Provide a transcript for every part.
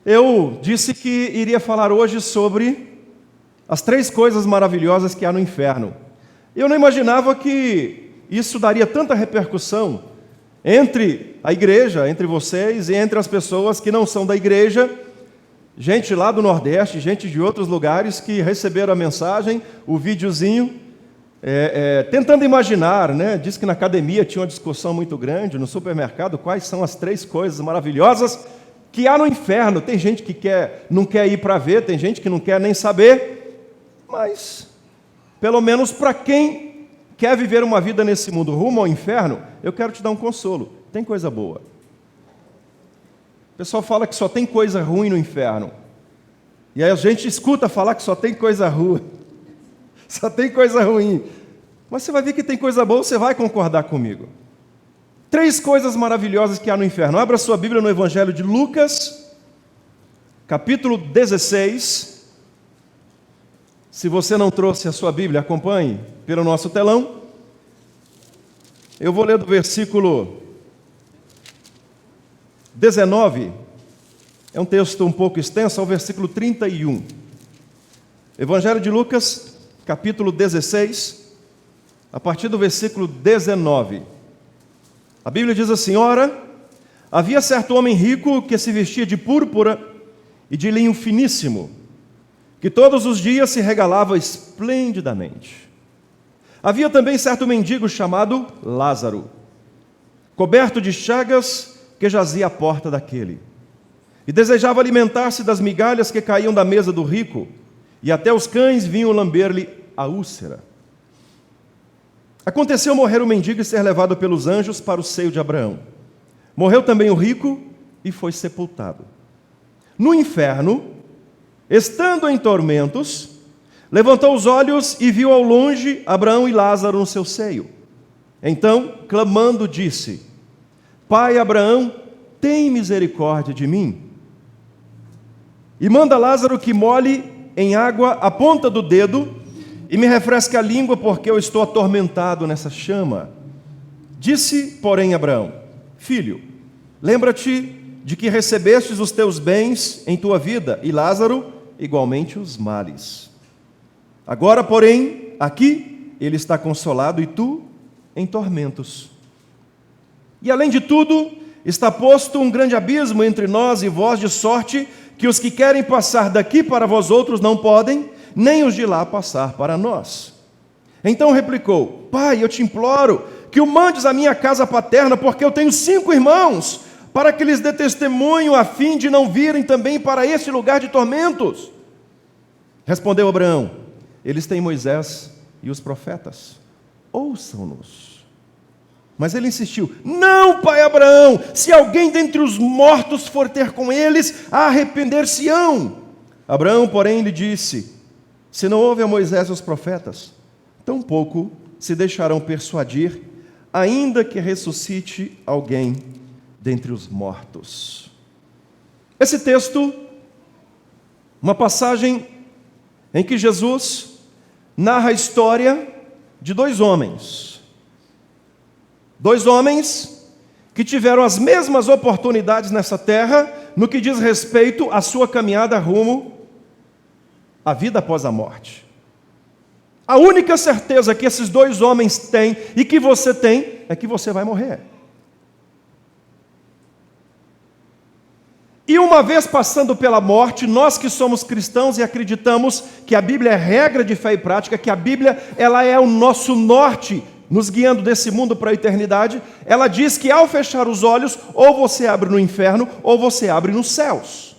Eu disse que iria falar hoje sobre as 3 coisas maravilhosas que há no inferno. Eu não imaginava que isso daria tanta repercussão entre a igreja, entre vocês e entre as pessoas que não são da igreja, gente lá do Nordeste, gente de outros lugares que receberam a mensagem, o videozinho, tentando imaginar, né? Diz que na academia tinha uma discussão muito grande, no supermercado, quais são as 3 coisas maravilhosas que há no inferno. Tem gente que não quer ir para ver, tem gente que não quer nem saber, mas pelo menos para quem quer viver uma vida nesse mundo rumo ao inferno, eu quero te dar um consolo. Tem coisa boa. O pessoal fala que só tem coisa ruim no inferno. E aí a gente escuta falar que só tem coisa ruim. Só tem coisa ruim. Mas você vai ver que tem coisa boa, você vai concordar comigo. 3 coisas maravilhosas que há no inferno. Abra sua Bíblia no Evangelho de Lucas, capítulo 16. Se você não trouxe a sua Bíblia, acompanhe pelo nosso telão. Eu vou ler do versículo 19. É um texto um pouco extenso, ao versículo 31. Evangelho de Lucas, capítulo 16, a partir do versículo 19. A Bíblia diz assim: Ora, havia certo homem rico que se vestia de púrpura e de linho finíssimo, que todos os dias se regalava esplendidamente. Havia também certo mendigo chamado Lázaro, coberto de chagas, que jazia à porta daquele, e desejava alimentar-se das migalhas que caíam da mesa do rico, e até os cães vinham lamber-lhe a úlcera. Aconteceu morrer o mendigo e ser levado pelos anjos para o seio de Abraão. Morreu também o rico e foi sepultado. No inferno, estando em tormentos, levantou os olhos e viu ao longe Abraão e Lázaro no seu seio. Então, clamando, disse: Pai Abraão, tem misericórdia de mim, e manda Lázaro que molhe em água a ponta do dedo e me refresque a língua, porque eu estou atormentado nessa chama. Disse, porém, Abraão: Filho, lembra-te de que recebestes os teus bens em tua vida, e Lázaro igualmente os males. Agora, porém, aqui ele está consolado e tu em tormentos. E além de tudo, está posto um grande abismo entre nós e vós, de sorte que os que querem passar daqui para vós outros não podem, nem os de lá passar para nós. Então replicou: Pai, eu te imploro que o mandes à minha casa paterna, porque eu tenho 5 irmãos, para que lhes dê testemunho, a fim de não virem também para este lugar de tormentos. Respondeu Abraão: Eles têm Moisés e os profetas, ouçam-nos. Mas ele insistiu: Não, pai Abraão, se alguém dentre os mortos for ter com eles, arrepender-se-ão. Abraão, porém, lhe disse: Se não houve a Moisés e os profetas, tampouco se deixarão persuadir, ainda que ressuscite alguém dentre os mortos. Esse texto, uma passagem em que Jesus narra a história de 2 homens. 2 homens que tiveram as mesmas oportunidades nessa terra no que diz respeito à sua caminhada rumo à vida após a morte. A única certeza que esses 2 homens têm e que você tem é que você vai morrer. E uma vez passando pela morte, nós que somos cristãos e acreditamos que a Bíblia é regra de fé e prática, que a Bíblia ela é o nosso norte, nos guiando desse mundo para a eternidade, ela diz que ao fechar os olhos, ou você abre no inferno, ou você abre nos céus.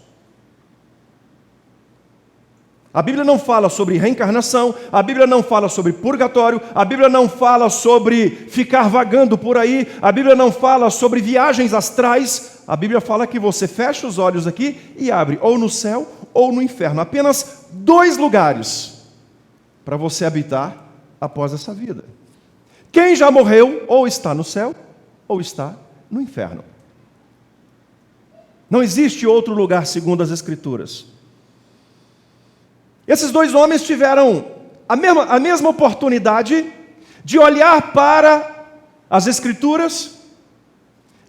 A Bíblia não fala sobre reencarnação, a Bíblia não fala sobre purgatório, a Bíblia não fala sobre ficar vagando por aí, a Bíblia não fala sobre viagens astrais, a Bíblia fala que você fecha os olhos aqui e abre ou no céu ou no inferno. Apenas 2 lugares para você habitar após essa vida. Quem já morreu ou está no céu ou está no inferno. Não existe outro lugar segundo as Escrituras. Esses 2 homens tiveram a mesma oportunidade de olhar para as Escrituras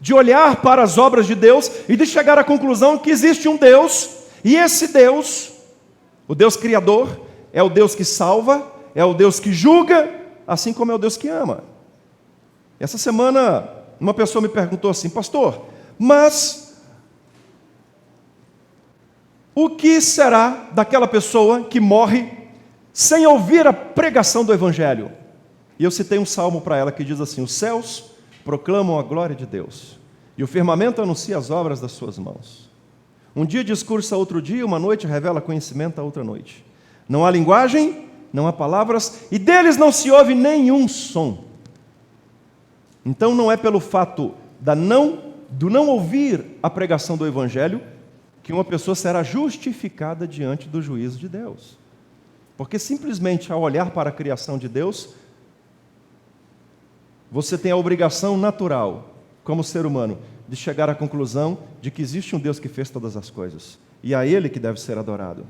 de olhar para as obras de Deus e de chegar à conclusão que existe um Deus, e esse Deus, o Deus Criador, é o Deus que salva, é o Deus que julga, assim como é o Deus que ama. Essa semana, uma pessoa me perguntou assim: pastor, mas o que será daquela pessoa que morre sem ouvir a pregação do Evangelho? E eu citei um salmo para ela que diz assim: os céus proclamam a glória de Deus, e o firmamento anuncia as obras das suas mãos. Um dia discursa a outro dia, uma noite revela conhecimento a outra noite. Não há linguagem, não há palavras, e deles não se ouve nenhum som. Então não é pelo fato do não ouvir a pregação do Evangelho que uma pessoa será justificada diante do juízo de Deus. Porque simplesmente ao olhar para a criação de Deus, você tem a obrigação natural, como ser humano, de chegar à conclusão de que existe um Deus que fez todas as coisas, e a Ele que deve ser adorado.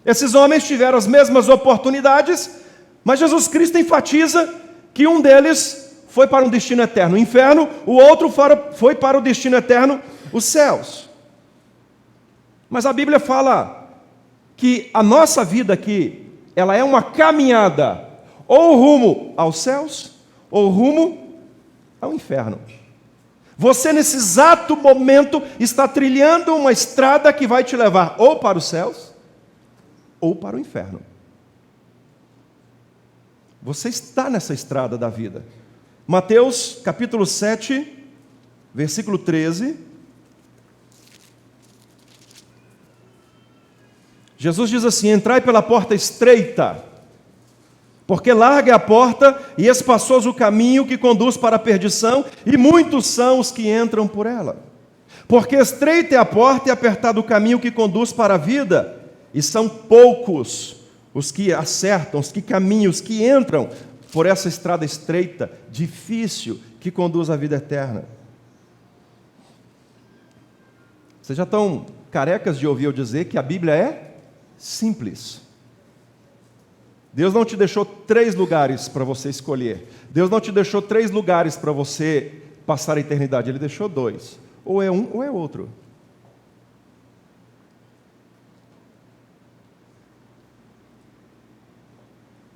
Esses homens tiveram as mesmas oportunidades, mas Jesus Cristo enfatiza que um deles foi para um destino eterno, o inferno, o outro foi para o destino eterno, os céus. Mas a Bíblia fala que a nossa vida aqui, ela é uma caminhada, ou rumo aos céus, ou rumo ao inferno. Você nesse exato momento está trilhando uma estrada que vai te levar ou para os céus, ou para o inferno. Você está nessa estrada da vida. Mateus capítulo 7, versículo 13. Jesus diz assim: entrai pela porta estreita, porque larga é a porta e espaçoso o caminho que conduz para a perdição, e muitos são os que entram por ela. Porque estreita é a porta e apertado o caminho que conduz para a vida, e são poucos os que acertam, os que caminham, os que entram por essa estrada estreita, difícil, que conduz à vida eterna. Vocês já estão carecas de ouvir eu dizer que a Bíblia é simples. Deus não te deixou 3 lugares para você escolher. Deus não te deixou 3 lugares para você passar a eternidade. Ele deixou 2. Ou é um ou é outro.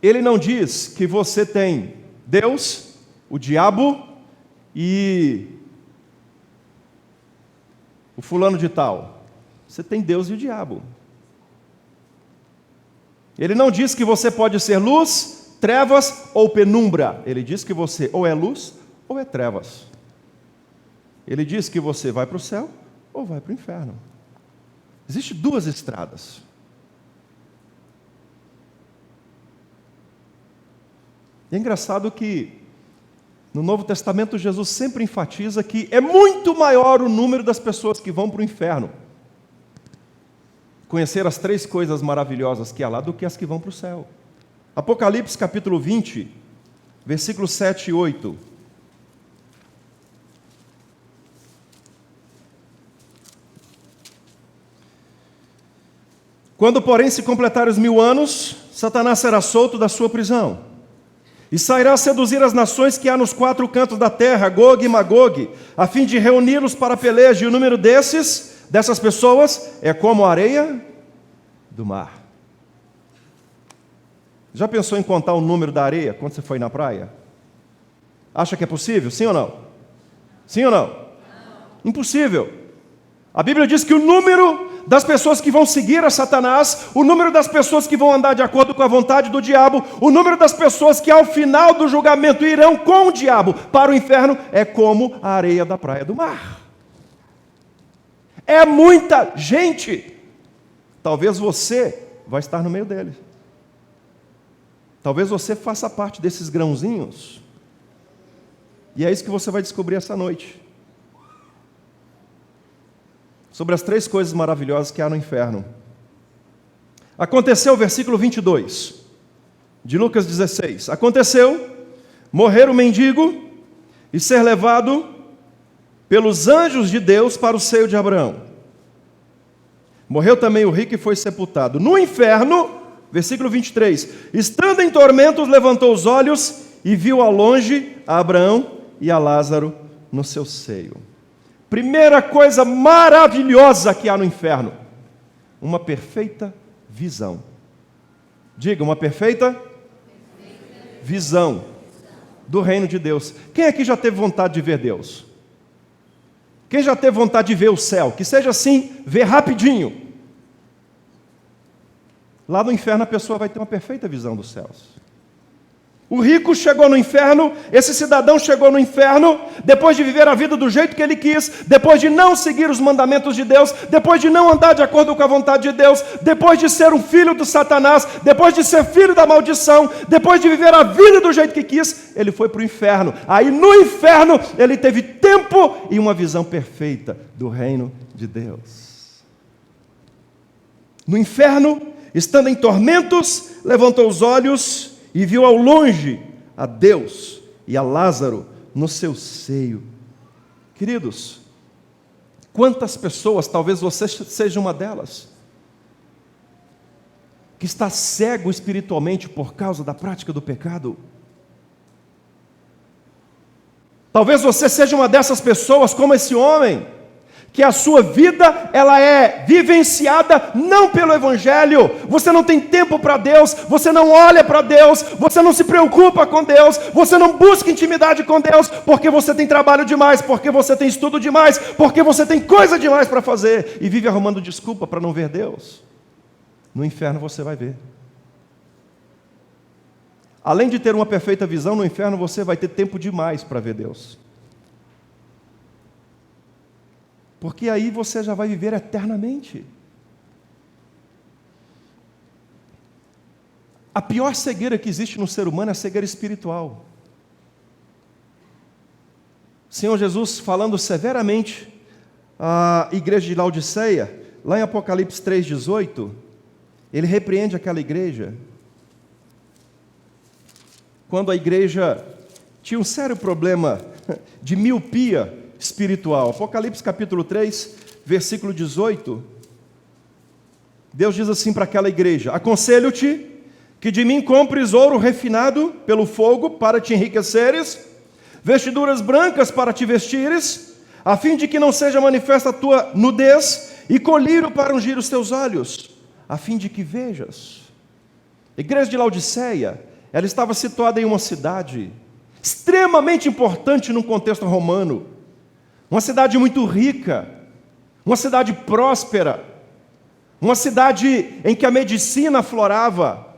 Ele não diz que você tem Deus, o diabo e o fulano de tal. Você tem Deus e o diabo. Ele não diz que você pode ser luz, trevas ou penumbra. Ele diz que você ou é luz ou é trevas. Ele diz que você vai para o céu ou vai para o inferno. Existem 2 estradas. E é engraçado que no Novo Testamento Jesus sempre enfatiza que é muito maior o número das pessoas que vão para o inferno conhecer as 3 coisas maravilhosas que há lá do que as que vão para o céu. Apocalipse capítulo 20, versículos 7 e 8. Quando, porém, se completarem os 1000 anos, Satanás será solto da sua prisão e sairá a seduzir as nações que há nos 4 cantos da terra, Gog e Magog, a fim de reuni-los para a peleja, e o número dessas pessoas é como a areia do mar. Já pensou em contar o número da areia quando você foi na praia? Acha que é possível? Sim ou não? Sim ou não? Impossível. A Bíblia diz que o número das pessoas que vão seguir a Satanás, o número das pessoas que vão andar de acordo com a vontade do diabo, o número das pessoas que ao final do julgamento irão com o diabo para o inferno, é como a areia da praia do mar. É muita gente. Talvez você vai estar no meio deles. Talvez você faça parte desses grãozinhos. E é isso que você vai descobrir essa noite. Sobre as 3 coisas maravilhosas que há no inferno. Aconteceu, versículo 22, de Lucas 16. Aconteceu morrer o mendigo e ser levado pelos anjos de Deus para o seio de Abraão. Morreu também o rico e foi sepultado. No inferno, versículo 23, estando em tormentos, levantou os olhos e viu ao longe a Abraão e a Lázaro no seu seio. Primeira coisa maravilhosa que há no inferno: uma perfeita visão. Diga, uma perfeita visão do reino de Deus. Quem aqui já teve vontade de ver Deus? Quem já teve vontade de ver o céu? Que seja assim, ver rapidinho. Lá no inferno a pessoa vai ter uma perfeita visão dos céus. O rico chegou no inferno, esse cidadão chegou no inferno, depois de viver a vida do jeito que ele quis, depois de não seguir os mandamentos de Deus, depois de não andar de acordo com a vontade de Deus, depois de ser um filho do Satanás, depois de ser filho da maldição, depois de viver a vida do jeito que quis, ele foi para o inferno. Aí no inferno ele teve tempo e uma visão perfeita do reino de Deus. No inferno, estando em tormentos, levantou os olhos e viu ao longe a Deus e a Lázaro no seu seio. Queridos, quantas pessoas, talvez você seja uma delas, que está cego espiritualmente por causa da prática do pecado? Talvez você seja uma dessas pessoas, como esse homem, que a sua vida, ela é vivenciada não pelo Evangelho. Você não tem tempo para Deus, você não olha para Deus, você não se preocupa com Deus, você não busca intimidade com Deus, porque você tem trabalho demais, porque você tem estudo demais, porque você tem coisa demais para fazer, e vive arrumando desculpa para não ver Deus. No inferno você vai ver. Além de ter uma perfeita visão, no inferno você vai ter tempo demais para ver Deus. Porque aí você já vai viver eternamente. A pior cegueira que existe no ser humano é a cegueira espiritual. O Senhor Jesus, falando severamente à igreja de Laodiceia, lá em Apocalipse 3,18, ele repreende aquela igreja. Quando a igreja tinha um sério problema de miopia espiritual. Apocalipse capítulo 3, versículo 18. Deus diz assim para aquela igreja: aconselho-te que de mim compres ouro refinado pelo fogo para te enriqueceres, vestiduras brancas para te vestires, a fim de que não seja manifesta a tua nudez, e colírio para ungir os teus olhos, a fim de que vejas. A igreja de Laodiceia, ela estava situada em uma cidade extremamente importante no contexto romano. Uma cidade muito rica, uma cidade próspera, uma cidade em que a medicina aflorava.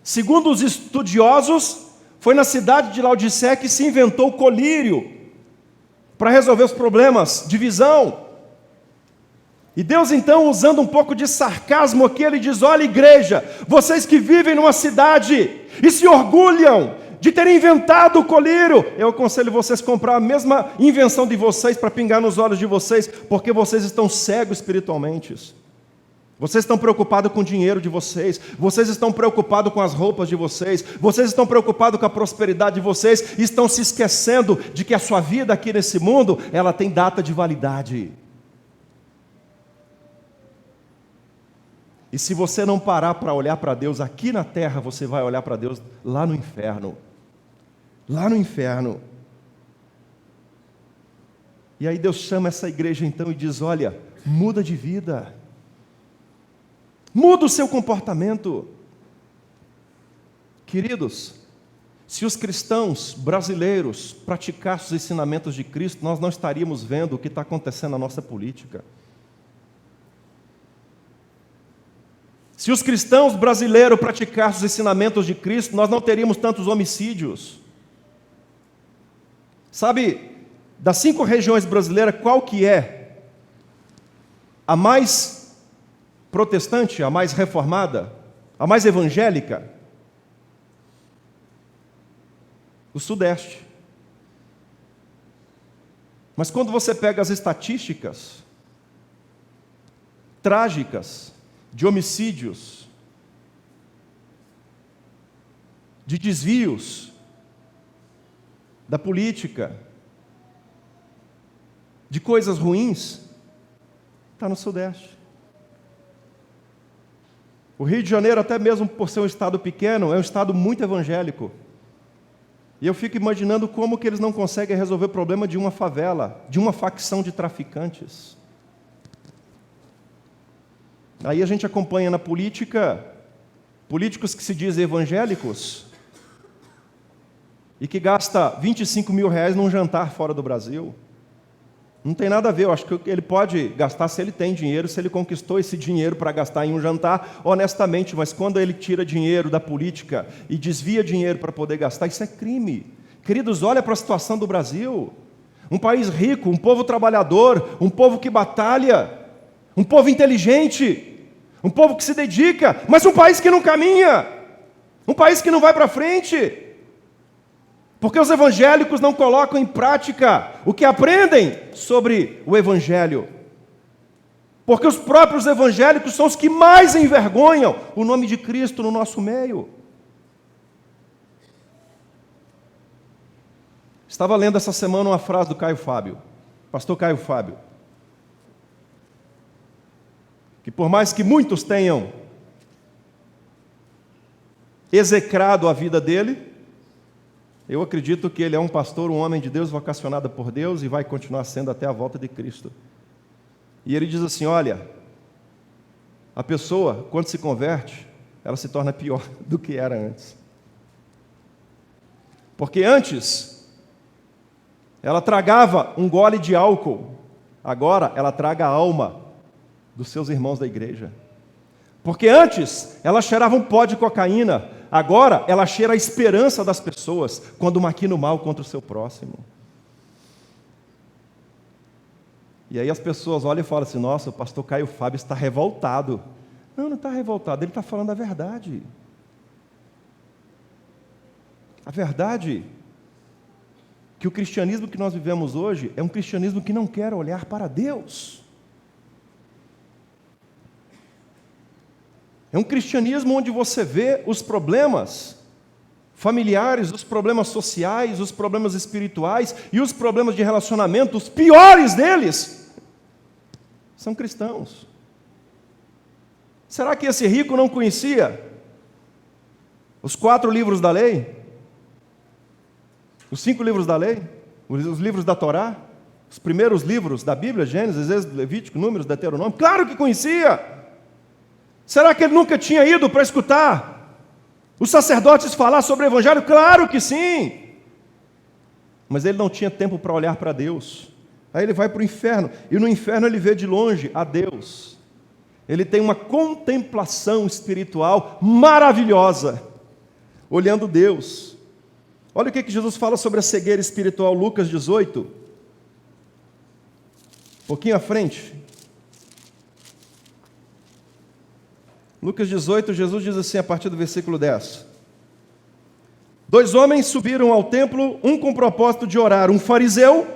Segundo os estudiosos, foi na cidade de Laodiceia que se inventou o colírio para resolver os problemas de visão. E Deus então, usando um pouco de sarcasmo aqui, ele diz: olha, igreja, vocês que vivem numa cidade e se orgulham de terem inventado o colírio, eu aconselho vocês a comprar a mesma invenção de vocês para pingar nos olhos de vocês, porque vocês estão cegos espiritualmente. Vocês estão preocupados com o dinheiro de vocês, vocês estão preocupados com as roupas de vocês, vocês estão preocupados com a prosperidade de vocês, e estão se esquecendo de que a sua vida aqui nesse mundo, ela tem data de validade. E se você não parar para olhar para Deus aqui na terra, você vai olhar para Deus lá no inferno. Lá no inferno. E aí Deus chama essa igreja então e diz: olha, muda de vida. Muda o seu comportamento. Queridos, se os cristãos brasileiros praticassem os ensinamentos de Cristo, nós não estaríamos vendo o que está acontecendo na nossa política. Se os cristãos brasileiros praticassem os ensinamentos de Cristo, nós não teríamos tantos homicídios. Sabe, das 5 regiões brasileiras, qual que é a mais protestante, a mais reformada, a mais evangélica? O Sudeste. Mas quando você pega as estatísticas trágicas de homicídios, de desvios da política, de coisas ruins, está no Sudeste. O Rio de Janeiro, até mesmo por ser um estado pequeno, é um estado muito evangélico. E eu fico imaginando como que eles não conseguem resolver o problema de uma favela, de uma facção de traficantes. Aí a gente acompanha na política políticos que se dizem evangélicos e que gasta 25 mil reais num jantar fora do Brasil. Não tem nada a ver, eu acho que ele pode gastar se ele tem dinheiro, se ele conquistou esse dinheiro para gastar em um jantar, honestamente, mas quando ele tira dinheiro da política e desvia dinheiro para poder gastar, isso é crime. Queridos, olha para a situação do Brasil. Um país rico, um povo trabalhador, um povo que batalha, um povo inteligente, um povo que se dedica, mas um país que não caminha, um país que não vai para frente. Porque os evangélicos não colocam em prática o que aprendem sobre o Evangelho. Porque os próprios evangélicos são os que mais envergonham o nome de Cristo no nosso meio. Estava lendo essa semana uma frase do Caio Fábio, pastor Caio Fábio, que por mais que muitos tenham execrado a vida dele, eu acredito que ele é um pastor, um homem de Deus, vocacionado por Deus e vai continuar sendo até a volta de Cristo. E ele diz assim, olha, a pessoa, quando se converte, ela se torna pior do que era antes. Porque antes, ela tragava um gole de álcool, agora ela traga a alma dos seus irmãos da igreja. Porque antes, ela cheirava um pó de cocaína, agora ela cheira a esperança das pessoas quando maquina o mal contra o seu próximo. E aí as pessoas olham e falam assim, nossa, o pastor Caio Fábio está revoltado. Não, não está revoltado, ele está falando a verdade. A verdade que o cristianismo que nós vivemos hoje é um cristianismo que não quer olhar para Deus. É um cristianismo onde você vê os problemas familiares, os problemas sociais, os problemas espirituais e os problemas de relacionamento, os piores deles, são cristãos. Será que esse rico não conhecia os 4 livros da lei? Os 5 livros da lei? Os livros da Torá? Os primeiros livros da Bíblia, Gênesis, Êxodo, Levítico, Números, Deuteronômio? Claro que conhecia! Será que ele nunca tinha ido para escutar os sacerdotes falar sobre o Evangelho? Claro que sim! Mas ele não tinha tempo para olhar para Deus. Aí ele vai para o inferno, e no inferno ele vê de longe a Deus. Ele tem uma contemplação espiritual maravilhosa, olhando Deus. Olha o que Jesus fala sobre a cegueira espiritual, Lucas 18. Um pouquinho à frente. Lucas 18, Jesus diz assim, a partir do versículo 10. 2 homens subiram ao templo, um com o propósito de orar. Um fariseu,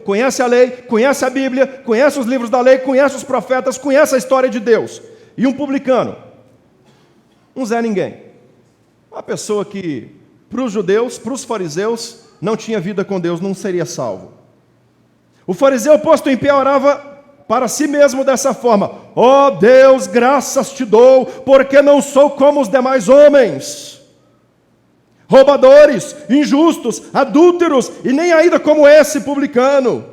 conhece a lei, conhece a Bíblia, conhece os livros da lei, conhece os profetas, conhece a história de Deus. E um publicano, um Zé Ninguém. Uma pessoa que, para os judeus, para os fariseus, não tinha vida com Deus, não seria salvo. O fariseu, posto em pé, orava para si mesmo dessa forma: ó Deus, graças te dou, porque não sou como os demais homens, roubadores, injustos, adúlteros, e nem ainda como esse publicano.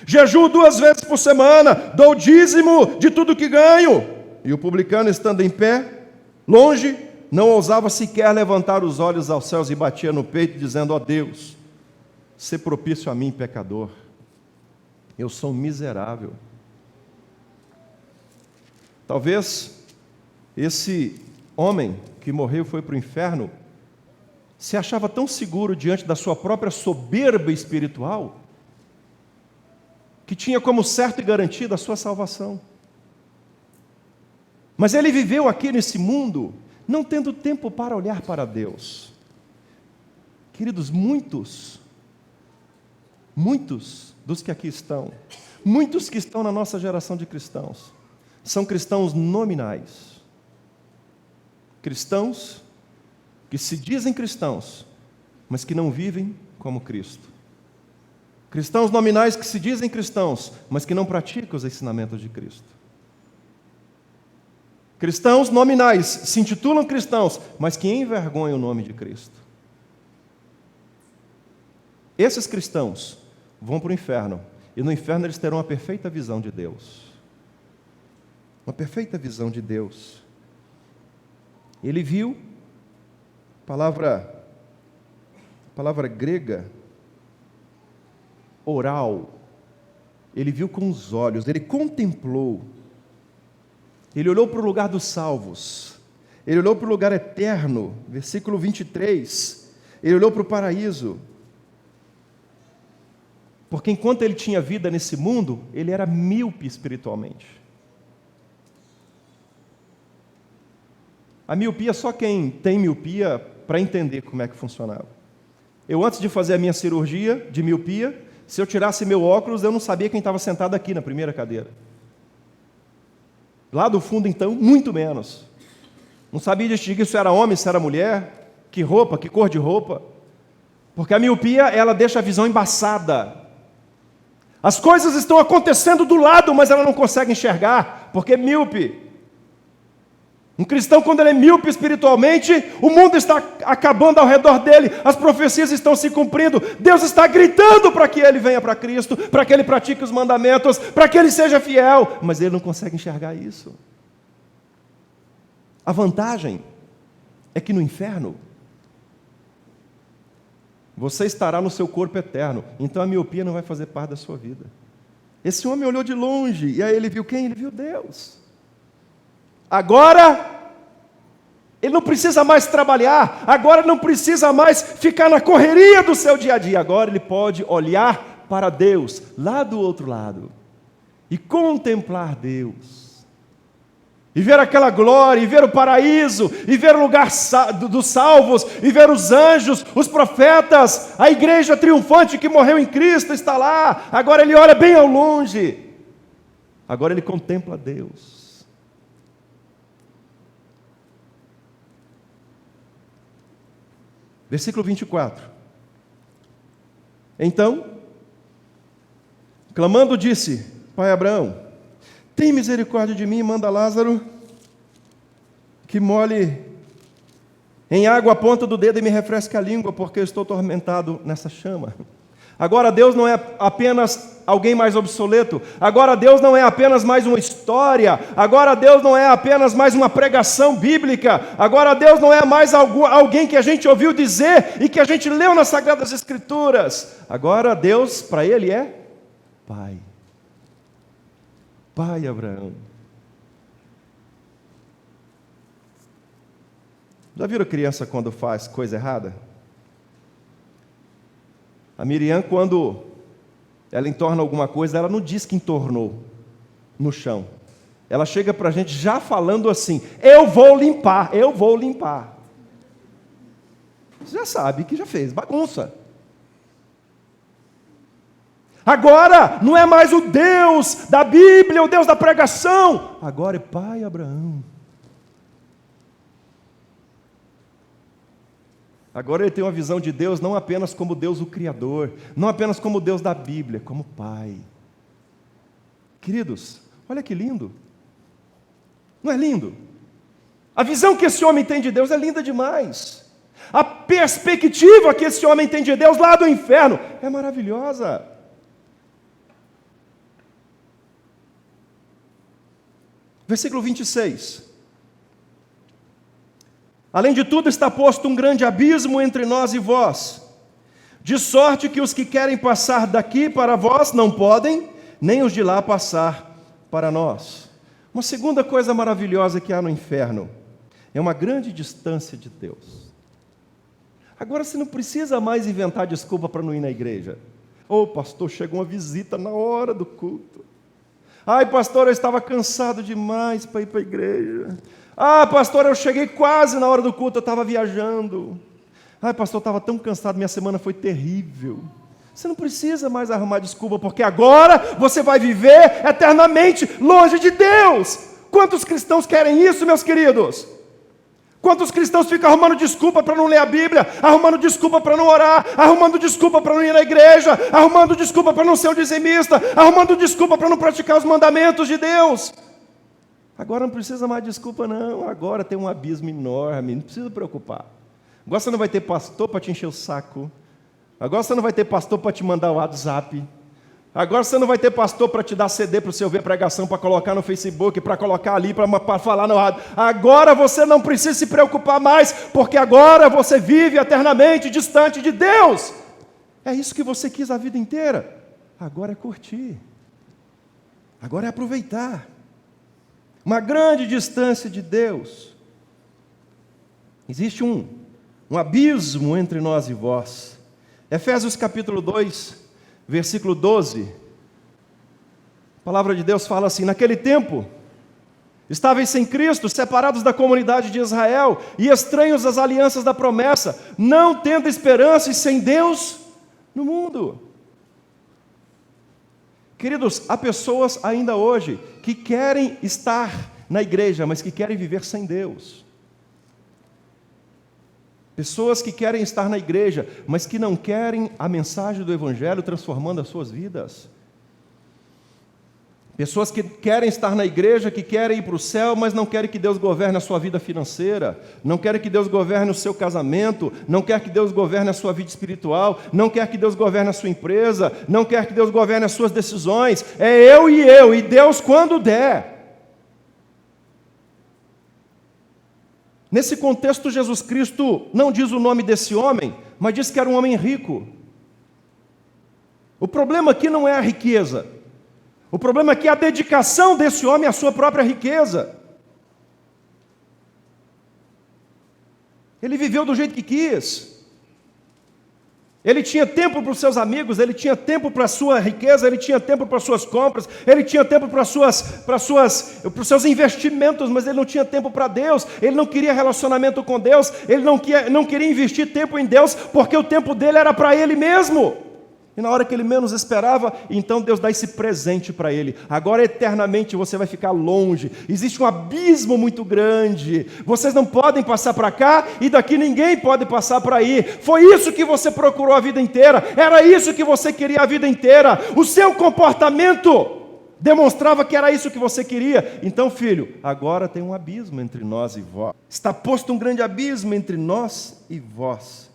Jejuo 2 vezes por semana, dou dízimo de tudo que ganho. E o publicano, estando em pé, longe, não ousava sequer levantar os olhos aos céus e batia no peito, dizendo: ó Deus, sê propício a mim, pecador. Eu sou miserável. Talvez esse homem que morreu e foi para o inferno se achava tão seguro diante da sua própria soberba espiritual que tinha como certo e garantido a sua salvação. Mas ele viveu aqui nesse mundo não tendo tempo para olhar para Deus. Queridos, muitos dos que aqui estão, muitos que estão na nossa geração de cristãos, são cristãos nominais. Cristãos que se dizem cristãos, mas que não vivem como Cristo. Cristãos nominais que se dizem cristãos, mas que não praticam os ensinamentos de Cristo. Cristãos nominais, se intitulam cristãos, mas que envergonham o nome de Cristo. Esses cristãos vão para o inferno, e no inferno eles terão uma perfeita visão de Deus. Uma perfeita visão de Deus. Ele viu, palavra grega, oral, ele viu com os olhos, ele contemplou, ele olhou para o lugar dos salvos, ele olhou para o lugar eterno, versículo 23, ele olhou para o paraíso, porque enquanto ele tinha vida nesse mundo, ele era míope espiritualmente. A miopia, só quem tem miopia para entender como é que funcionava. Eu, antes de fazer a minha cirurgia de miopia, se eu tirasse meu óculos, eu não sabia quem estava sentado aqui na primeira cadeira. Lá do fundo, então, muito menos. Não sabia distinguir se era homem, se era mulher, que roupa, que cor de roupa. Porque a miopia, ela deixa a visão embaçada. As coisas estão acontecendo do lado, mas ela não consegue enxergar, porque é míope. Um cristão, quando ele é míope espiritualmente, o mundo está acabando ao redor dele, as profecias estão se cumprindo, Deus está gritando para que ele venha para Cristo, para que ele pratique os mandamentos, para que ele seja fiel, mas ele não consegue enxergar isso. A vantagem é que no inferno, você estará no seu corpo eterno, então a miopia não vai fazer parte da sua vida. Esse homem olhou de longe, e aí ele viu quem? Ele viu Deus. Agora, ele não precisa mais trabalhar, agora ele não precisa mais ficar na correria do seu dia a dia, agora ele pode olhar para Deus, lá do outro lado, e contemplar Deus, e ver aquela glória, e ver o paraíso, e ver o lugar dos salvos, e ver os anjos, os profetas, a igreja triunfante que morreu em Cristo está lá, agora ele olha bem ao longe, agora ele contempla Deus. Versículo 24. Então, clamando, disse: Pai Abraão, tem misericórdia de mim e manda Lázaro que molhe em água a ponta do dedo e me refresque a língua, porque eu estou atormentado nessa chama. Agora Deus não é apenas alguém mais obsoleto, agora Deus não é apenas mais uma história, agora Deus não é apenas mais uma pregação bíblica, agora Deus não é mais alguém que a gente ouviu dizer e que a gente leu nas Sagradas Escrituras, agora Deus para ele é Pai. Pai Abraão. Já viram criança quando faz coisa errada? A Miriam, quando ela entorna alguma coisa, ela não diz que entornou no chão. Ela chega para a gente já falando assim: eu vou limpar, eu vou limpar. Você já sabe que já fez bagunça. Agora não é mais o Deus da Bíblia, o Deus da pregação. Agora é Pai Abraão. Agora ele tem uma visão de Deus não apenas como Deus o Criador, não apenas como Deus da Bíblia, como Pai. Queridos, olha que lindo. Não é lindo? A visão que esse homem tem de Deus é linda demais. A perspectiva que esse homem tem de Deus lá do inferno é maravilhosa. Versículo 26. Além de tudo, está posto um grande abismo entre nós e vós, de sorte que os que querem passar daqui para vós não podem, nem os de lá passar para nós. Uma segunda coisa maravilhosa que há no inferno é uma grande distância de Deus. Agora você não precisa mais inventar desculpa para não ir na igreja. Ô pastor, chegou uma visita na hora do culto. Ai pastor, eu estava cansado demais para ir para a igreja. Ah, pastor, eu cheguei quase na hora do culto, eu estava viajando. Ah, pastor, eu estava tão cansado, minha semana foi terrível. Você não precisa mais arrumar desculpa, porque agora você vai viver eternamente longe de Deus. Quantos cristãos querem isso, meus queridos? Quantos cristãos ficam arrumando desculpa para não ler a Bíblia, arrumando desculpa para não orar, arrumando desculpa para não ir na igreja, arrumando desculpa para não ser um dizimista, arrumando desculpa para não praticar os mandamentos de Deus? Agora não precisa mais de desculpa, não. Agora tem um abismo enorme, não precisa preocupar. Agora você não vai ter pastor para te encher o saco. Agora você não vai ter pastor para te mandar o WhatsApp. Agora você não vai ter pastor para te dar CD para você ouvir a pregação, para colocar no Facebook, para colocar ali, para falar no rádio. Agora você não precisa se preocupar mais, porque agora você vive eternamente distante de Deus. É isso que você quis a vida inteira. Agora é curtir. Agora é aproveitar. Uma grande distância de Deus. Existe um abismo entre nós e vós. Efésios capítulo 2, versículo 12. A palavra de Deus fala assim: naquele tempo, estáveis sem Cristo, separados da comunidade de Israel e estranhos às alianças da promessa, não tendo esperança e sem Deus no mundo. Queridos, há pessoas ainda hoje que querem estar na igreja, mas que querem viver sem Deus. Pessoas que querem estar na igreja, mas que não querem a mensagem do Evangelho transformando as suas vidas. Pessoas que querem estar na igreja, que querem ir para o céu, mas não querem que Deus governe a sua vida financeira, não querem que Deus governe o seu casamento, não quer que Deus governe a sua vida espiritual, não quer que Deus governe a sua empresa, não quer que Deus governe as suas decisões. É eu, e Deus quando der. Nesse contexto, Jesus Cristo não diz o nome desse homem, mas diz que era um homem rico. O problema aqui não é a riqueza. O problema aqui é a dedicação desse homem à sua própria riqueza. Ele viveu do jeito que quis. Ele tinha tempo para os seus amigos, ele tinha tempo para a sua riqueza, ele tinha tempo para as suas compras, ele tinha tempo para os seus investimentos, mas ele não tinha tempo para Deus, ele não queria relacionamento com Deus, ele não queria investir tempo em Deus, porque o tempo dele era para ele mesmo. E na hora que ele menos esperava, então Deus dá esse presente para ele. Agora eternamente você vai ficar longe. Existe um abismo muito grande. Vocês não podem passar para cá e daqui ninguém pode passar para aí. Foi isso que você procurou a vida inteira. Era isso que você queria a vida inteira. O seu comportamento demonstrava que era isso que você queria. Então, filho, agora tem um abismo entre nós e vós. Está posto um grande abismo entre nós e vós.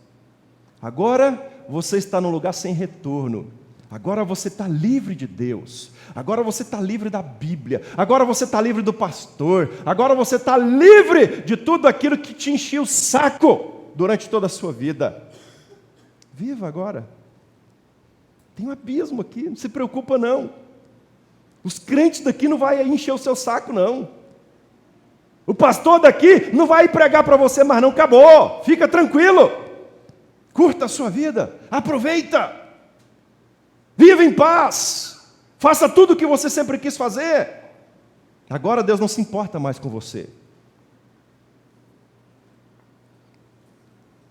Agora você está num lugar sem retorno. Agora você está livre de Deus. Agora você está livre da Bíblia. Agora você está livre do pastor. Agora você está livre de tudo aquilo que te enchia o saco durante toda a sua vida. Viva agora. Tem um abismo aqui, não se preocupa não. Os crentes daqui não vai encher o seu saco não. O pastor daqui não vai pregar para você, mas não, acabou. Fica tranquilo. Curta a sua vida, aproveita, viva em paz, faça tudo o que você sempre quis fazer. Agora Deus não se importa mais com você.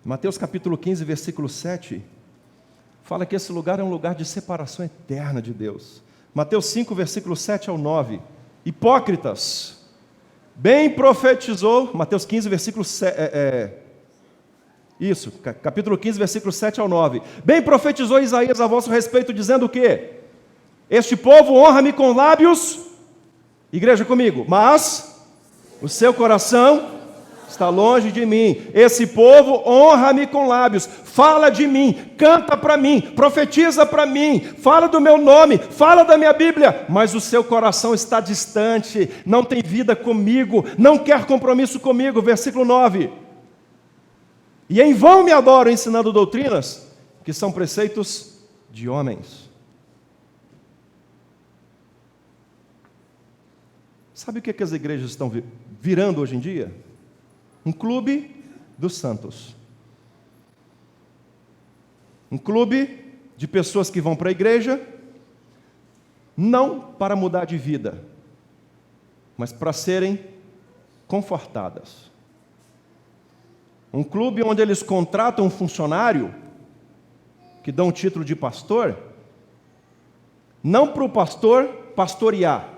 Mateus capítulo 15, versículo 7, fala que esse lugar é um lugar de separação eterna de Deus. Mateus 5, versículo 7 ao 9, hipócritas, bem profetizou, Mateus 15, versículo 7, isso, capítulo 15, versículo 7 ao 9. Bem profetizou Isaías a vosso respeito, dizendo o quê? Este povo honra-me com lábios, igreja comigo, mas o seu coração está longe de mim. Esse povo honra-me com lábios, fala de mim, canta para mim, profetiza para mim, fala do meu nome, fala da minha Bíblia, mas o seu coração está distante, não tem vida comigo, não quer compromisso comigo. Versículo 9. E em vão me adoram, ensinando doutrinas que são preceitos de homens. Sabe o que as igrejas estão virando hoje em dia? Um clube dos santos. Um clube de pessoas que vão para a igreja, não para mudar de vida, mas para serem confortadas. Um clube onde eles contratam um funcionário, que dão o título de pastor, não para o pastor pastorear,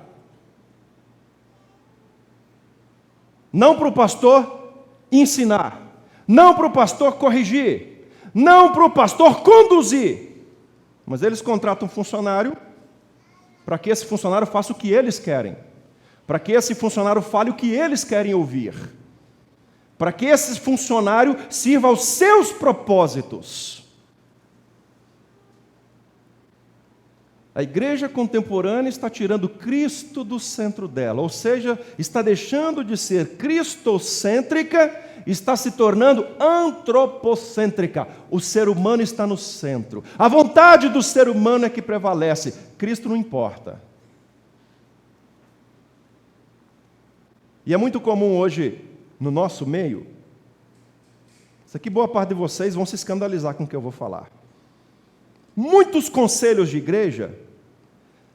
não para o pastor ensinar, não para o pastor corrigir, não para o pastor conduzir, mas eles contratam um funcionário para que esse funcionário faça o que eles querem. para que esse funcionário fale o que eles querem ouvir, para que esse funcionário sirva aos seus propósitos. A igreja contemporânea está tirando Cristo do centro dela, ou seja, está deixando de ser cristocêntrica, está se tornando antropocêntrica. O ser humano está no centro. A vontade do ser humano é que prevalece. Cristo não importa. E é muito comum hoje, no nosso meio, isso aqui boa parte de vocês vão se escandalizar com o que eu vou falar. Muitos conselhos de igreja,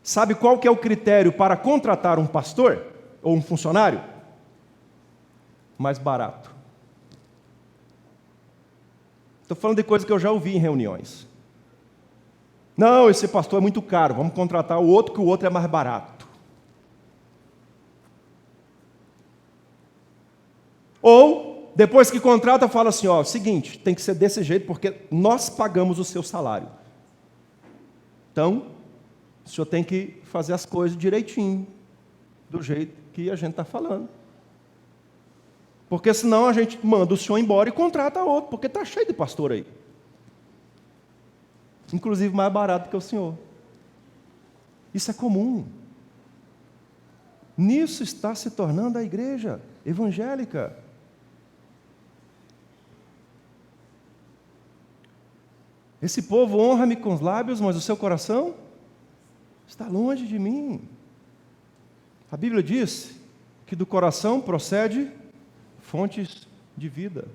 sabe qual que é o critério para contratar um pastor ou um funcionário? Mais barato. Estou falando de coisa que eu já ouvi em reuniões. Não, esse pastor é muito caro, vamos contratar o outro, que o outro é mais barato. Ou, depois que contrata, fala assim, ó, seguinte, tem que ser desse jeito, porque nós pagamos o seu salário. Então, o senhor tem que fazer as coisas direitinho, do jeito que a gente está falando. Porque senão a gente manda o senhor embora e contrata outro, porque está cheio de pastor aí. Inclusive mais barato que o senhor. Isso é comum. Nisso está se tornando a igreja evangélica. Esse povo honra-me com os lábios, mas o seu coração está longe de mim. A Bíblia diz que do coração procede fontes de vida.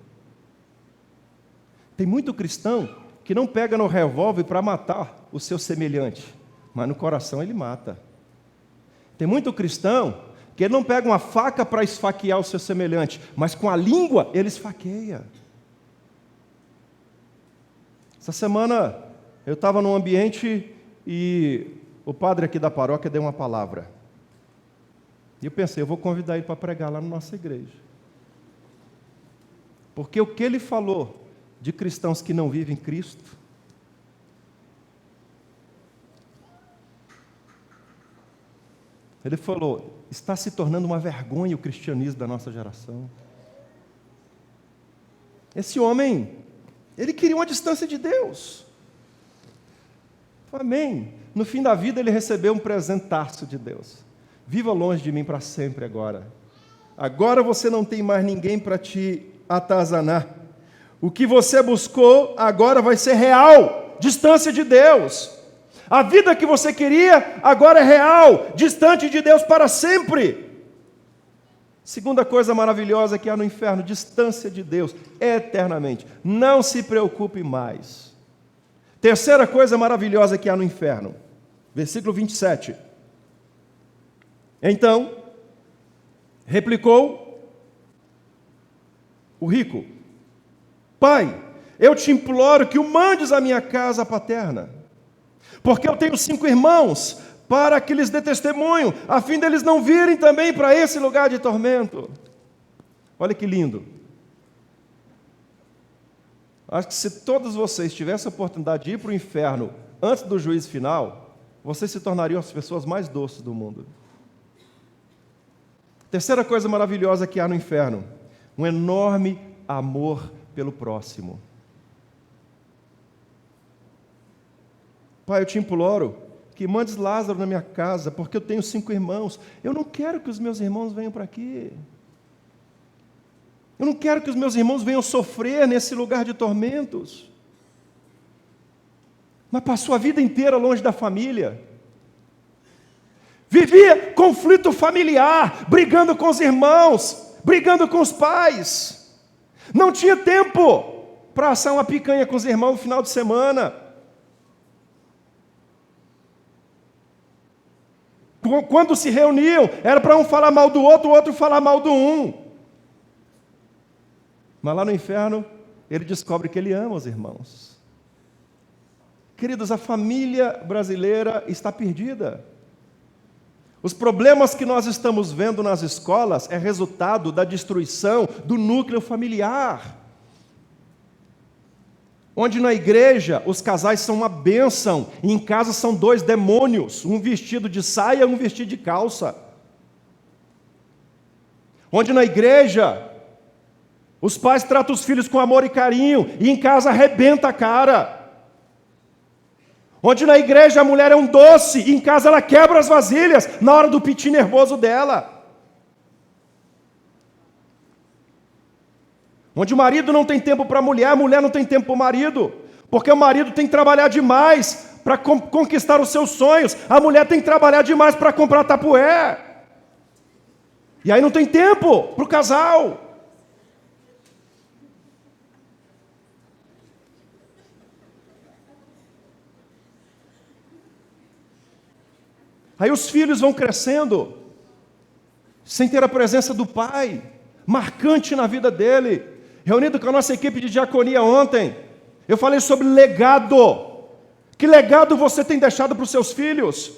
Tem muito cristão que não pega no revólver para matar o seu semelhante, mas no coração ele mata. Tem muito cristão que ele não pega uma faca para esfaquear o seu semelhante, mas com a língua ele esfaqueia. Essa semana eu estava num ambiente e o padre aqui da paróquia deu uma palavra. E eu pensei, eu vou convidar ele para pregar lá na nossa igreja. Porque o que ele falou de cristãos que não vivem Cristo, ele falou, está se tornando uma vergonha o cristianismo da nossa geração. Esse homem, ele queria uma distância de Deus. Amém. No fim da vida ele recebeu um presentaço de Deus. Viva longe de mim para sempre agora. Agora você não tem mais ninguém para te atazanar. O que você buscou agora vai ser real. Distância de Deus. A vida que você queria agora é real. Distante de Deus para sempre. Segunda coisa maravilhosa que há no inferno, distância de Deus, eternamente. Não se preocupe mais. Terceira coisa maravilhosa que há no inferno, versículo 27. Então, replicou o rico, Pai, eu te imploro que o mandes à minha casa paterna, porque eu tenho 5 irmãos, para que lhes dê testemunho, a fim deles não virem também para esse lugar de tormento. Olha que lindo. Acho que se todos vocês tivessem a oportunidade de ir para o inferno antes do juízo final, vocês se tornariam as pessoas mais doces do mundo. Terceira coisa maravilhosa que há no inferno, um enorme amor pelo próximo. Pai, eu te imploro que mandes Lázaro na minha casa, porque eu tenho 5 irmãos. Eu não quero que os meus irmãos venham para aqui. Eu não quero que os meus irmãos venham sofrer nesse lugar de tormentos. Mas passou a vida inteira longe da família. Vivia conflito familiar, brigando com os irmãos, brigando com os pais. Não tinha tempo para assar uma picanha com os irmãos no final de semana. Quando se reuniam, era para um falar mal do outro, o outro falar mal do um. Mas lá no inferno, ele descobre que ele ama os irmãos. Queridos, a família brasileira está perdida. Os problemas que nós estamos vendo nas escolas é resultado da destruição do núcleo familiar. Onde na igreja os casais são uma bênção, e em casa são 2 demônios, um vestido de saia e um vestido de calça. Onde na igreja os pais tratam os filhos com amor e carinho, e em casa arrebenta a cara. Onde na igreja a mulher é um doce, e em casa ela quebra as vasilhas na hora do piti nervoso dela. Onde o marido não tem tempo para a mulher não tem tempo para o marido, porque o marido tem que trabalhar demais para conquistar os seus sonhos, a mulher tem que trabalhar demais para comprar tapué. E aí não tem tempo para o casal. Aí os filhos vão crescendo, sem ter a presença do pai, marcante na vida dele. Reunido com a nossa equipe de diaconia ontem, eu falei sobre legado. Que legado você tem deixado para os seus filhos?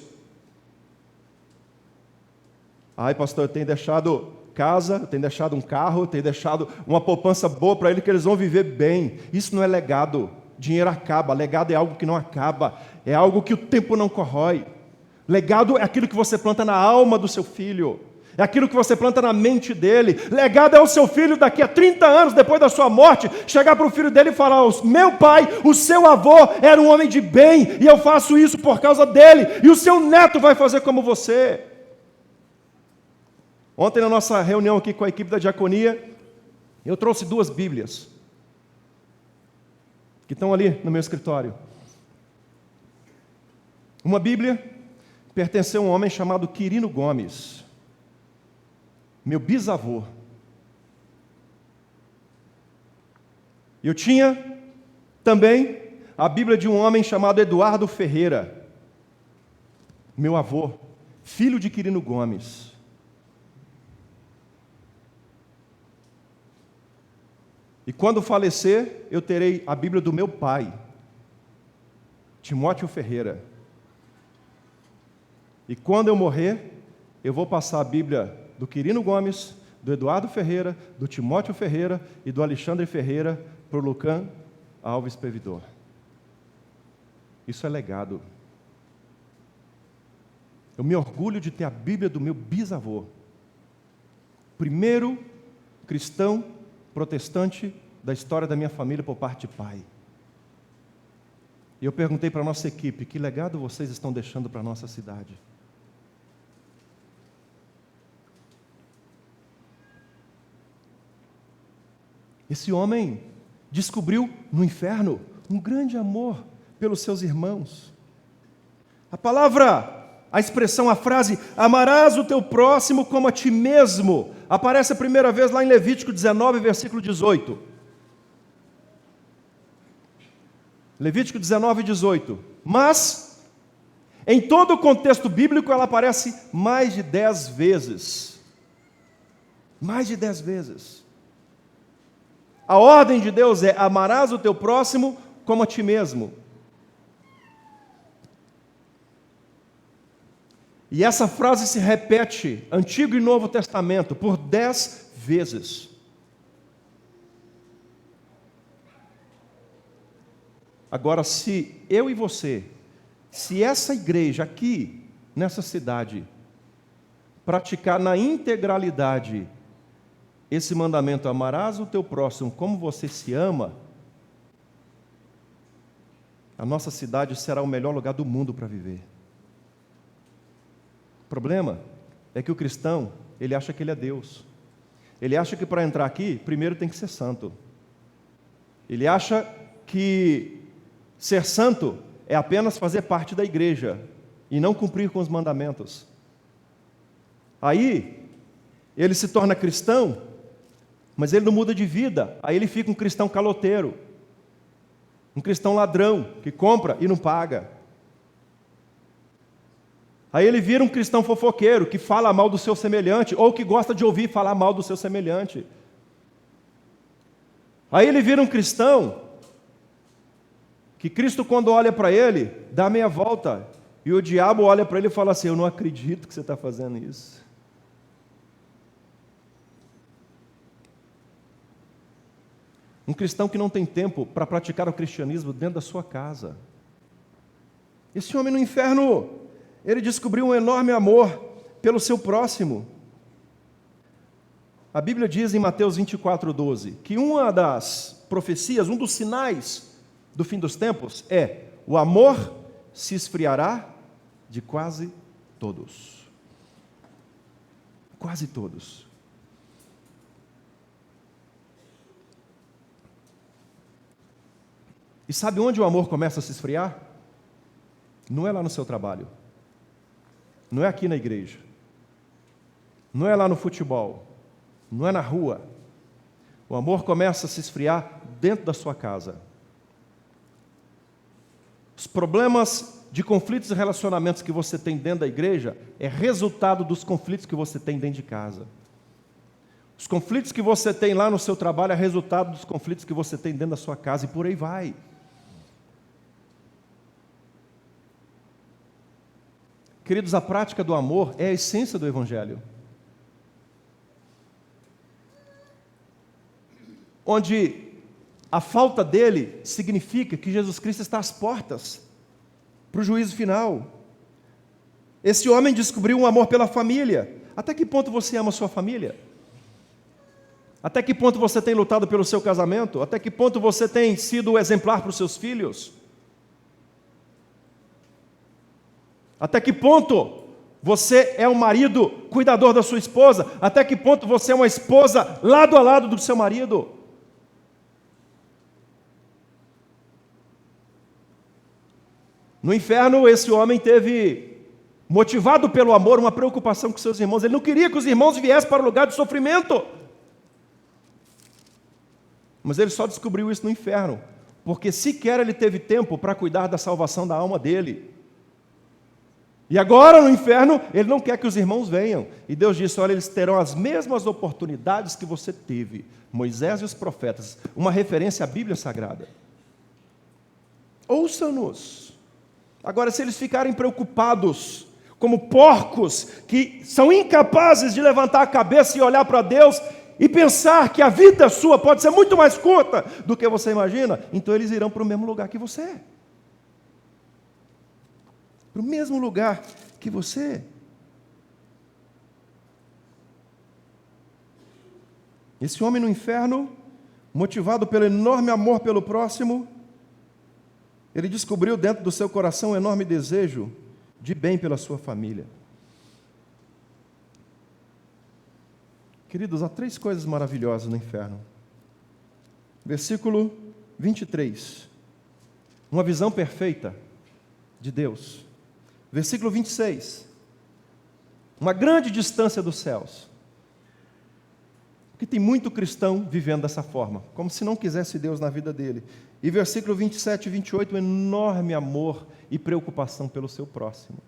Ai, pastor, eu tenho deixado casa, eu tenho deixado um carro, eu tenho deixado uma poupança boa para eles, que eles vão viver bem. Isso não é legado. Dinheiro acaba, legado é algo que não acaba, é algo que o tempo não corrói. Legado é aquilo que você planta na alma do seu filho, é aquilo que você planta na mente dele. Legado é o seu filho daqui a 30 anos, depois da sua morte, chegar para o filho dele e falar: meu pai, o seu avô era um homem de bem, e eu faço isso por causa dele, e o seu neto vai fazer como você. Ontem na nossa reunião aqui com a equipe da diaconia, eu trouxe 2 Bíblias, que estão ali no meu escritório. Uma Bíblia pertenceu a um homem chamado Quirino Gomes, meu bisavô. Eu tinha também a Bíblia de um homem chamado Eduardo Ferreira, meu avô, filho de Quirino Gomes. E quando falecer, eu terei a Bíblia do meu pai, Timóteo Ferreira. E quando eu morrer, eu vou passar a Bíblia do Quirino Gomes, do Eduardo Ferreira, do Timóteo Ferreira e do Alexandre Ferreira para o Lucan Alves Pevidor. Isso é legado. Eu me orgulho de ter a Bíblia do meu bisavô, primeiro cristão protestante da história da minha família por parte de pai. E eu perguntei para a nossa equipe: que legado vocês estão deixando para a nossa cidade? Esse homem descobriu no inferno um grande amor pelos seus irmãos. A palavra, a expressão, a frase, amarás o teu próximo como a ti mesmo, aparece a primeira vez lá em Levítico 19, versículo 18. Levítico 19, 18. Mas, em todo o contexto bíblico, ela aparece mais de 10 vezes. Mais de 10 vezes. A ordem de Deus é: amarás o teu próximo como a ti mesmo. E essa frase se repete, Antigo e Novo Testamento, por 10 vezes. Agora, se eu e você, se essa igreja aqui, nessa cidade, praticar na integralidade esse mandamento: amarás o teu próximo como você se ama, a nossa cidade será o melhor lugar do mundo para viver. O problema é que o cristão, ele acha que ele é Deus. Ele acha que para entrar aqui, primeiro tem que ser santo. Ele acha que ser santo é apenas fazer parte da igreja e não cumprir com os mandamentos. Aí, ele se torna cristão, mas ele não muda de vida. Aí ele fica um cristão caloteiro, um cristão ladrão, que compra e não paga. Aí ele vira um cristão fofoqueiro, que fala mal do seu semelhante, ou que gosta de ouvir falar mal do seu semelhante. Aí ele vira um cristão que Cristo, quando olha para ele, dá meia volta, e o diabo olha para ele e fala assim: eu não acredito que você está fazendo isso. Um cristão que não tem tempo para praticar o cristianismo dentro da sua casa. Esse homem no inferno, ele descobriu um enorme amor pelo seu próximo. A Bíblia diz em Mateus 24:12 que uma das profecias, um dos sinais do fim dos tempos é: o amor se esfriará de quase todos. Quase todos. E sabe onde o amor começa a se esfriar? Não é lá no seu trabalho. Não é aqui na igreja. Não é lá no futebol. Não é na rua. O amor começa a se esfriar dentro da sua casa. Os problemas de conflitos e relacionamentos que você tem dentro da igreja é resultado dos conflitos que você tem dentro de casa. Os conflitos que você tem lá no seu trabalho é resultado dos conflitos que você tem dentro da sua casa, e por aí vai. Queridos, a prática do amor é a essência do Evangelho. Onde a falta dele significa que Jesus Cristo está às portas para o juízo final. Esse homem descobriu um amor pela família. Até que ponto você ama a sua família? Até que ponto você tem lutado pelo seu casamento? Até que ponto você tem sido exemplar para os seus filhos? Até que ponto você é um marido cuidador da sua esposa? Até que ponto você é uma esposa lado a lado do seu marido? No inferno, esse homem teve, motivado pelo amor, uma preocupação com seus irmãos. Ele não queria que os irmãos viessem para o lugar de sofrimento. Mas ele só descobriu isso no inferno, porque sequer ele teve tempo para cuidar da salvação da alma dele. E agora no inferno, ele não quer que os irmãos venham. E Deus disse: olha, eles terão as mesmas oportunidades que você teve. Moisés e os profetas, uma referência à Bíblia Sagrada. Ouça-nos. Agora, se eles ficarem preocupados, como porcos, que são incapazes de levantar a cabeça e olhar para Deus, e pensar que a vida sua pode ser muito mais curta do que você imagina, então eles irão para o mesmo lugar que você. Para o mesmo lugar que você. Esse homem no inferno, motivado pelo enorme amor pelo próximo, ele descobriu dentro do seu coração um enorme desejo de bem pela sua família. Queridos, há 3 coisas maravilhosas no inferno. Versículo 23. Uma visão perfeita de Deus. Versículo 26. Uma grande distância dos céus. Porque tem muito cristão vivendo dessa forma, como se não quisesse Deus na vida dele. E versículo 27 e 28, um enorme amor e preocupação pelo seu próximo.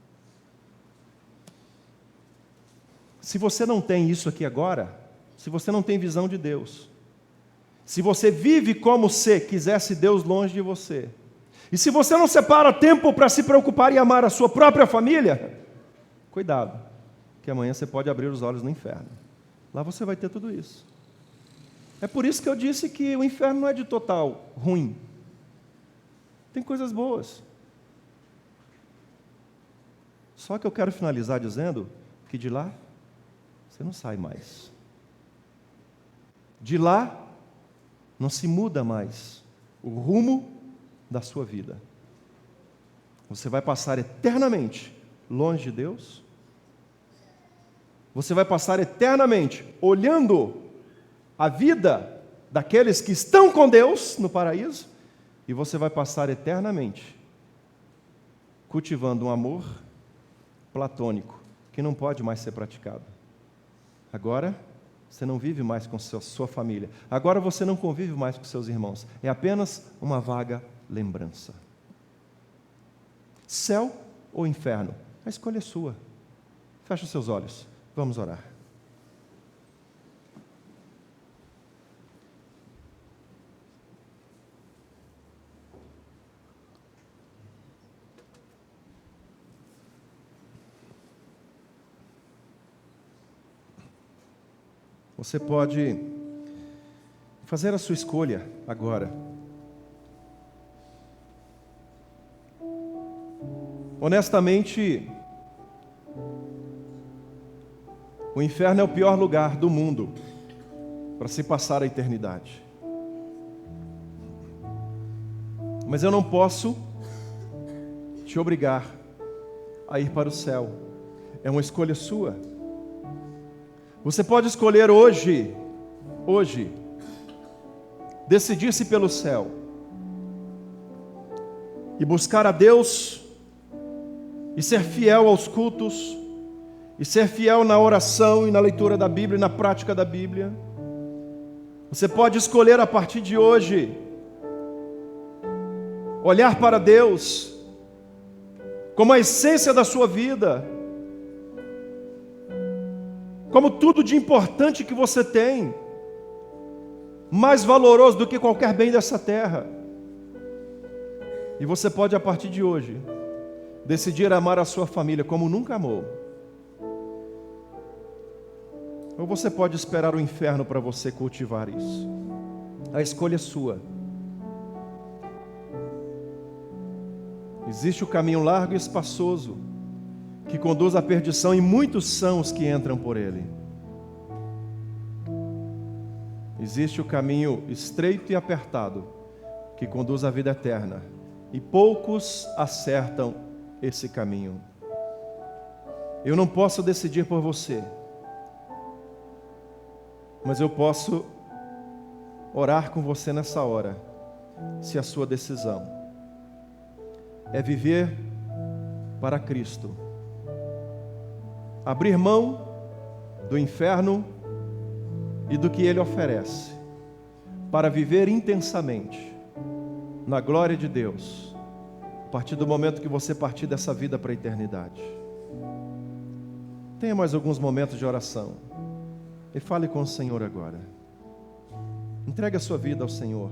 Se você não tem isso aqui agora, se você não tem visão de Deus, se você vive como se quisesse Deus longe de você, e se você não separa tempo para se preocupar e amar a sua própria família, cuidado, que amanhã você pode abrir os olhos no inferno. Lá você vai ter tudo isso. É por isso que eu disse que o inferno não é de total ruim. Tem coisas boas. Só que eu quero finalizar dizendo que de lá você não sai mais. De lá não se muda mais o rumo da sua vida. Você vai passar eternamente longe de Deus. Você vai passar eternamente olhando a vida daqueles que estão com Deus no paraíso, e você vai passar eternamente cultivando um amor platônico que não pode mais ser praticado. Agora você não vive mais com sua família. Agora você não convive mais com seus irmãos. É apenas uma vaga lembrança. Céu ou inferno? A escolha é sua. Feche os seus olhos. Vamos orar. Você pode fazer a sua escolha agora. Honestamente, o inferno é o pior lugar do mundo para se passar a eternidade. Mas eu não posso te obrigar a ir para o céu. É uma escolha sua. Você pode escolher hoje, decidir-se pelo céu e buscar a Deus e ser fiel aos cultos, e ser fiel na oração e na leitura da Bíblia e na prática da Bíblia. Você pode escolher a partir de hoje olhar para Deus como a essência da sua vida, como tudo de importante que você tem, mais valoroso do que qualquer bem dessa terra. E você pode, a partir de hoje, decidir amar a sua família como nunca amou. Ou você pode esperar o inferno para você cultivar isso. A escolha é sua. Existe o caminho largo e espaçoso que conduz à perdição, e muitos são os que entram por ele. Existe o caminho estreito e apertado que conduz à vida eterna, e poucos acertam esse caminho. Eu não posso decidir por você, mas eu posso orar com você nessa hora, se a sua decisão é viver para Cristo, abrir mão do inferno e do que Ele oferece, para viver intensamente na glória de Deus, a partir do momento que você partir dessa vida para a eternidade. Tenha mais alguns momentos de oração e fale com o Senhor agora. Entregue a sua vida ao Senhor.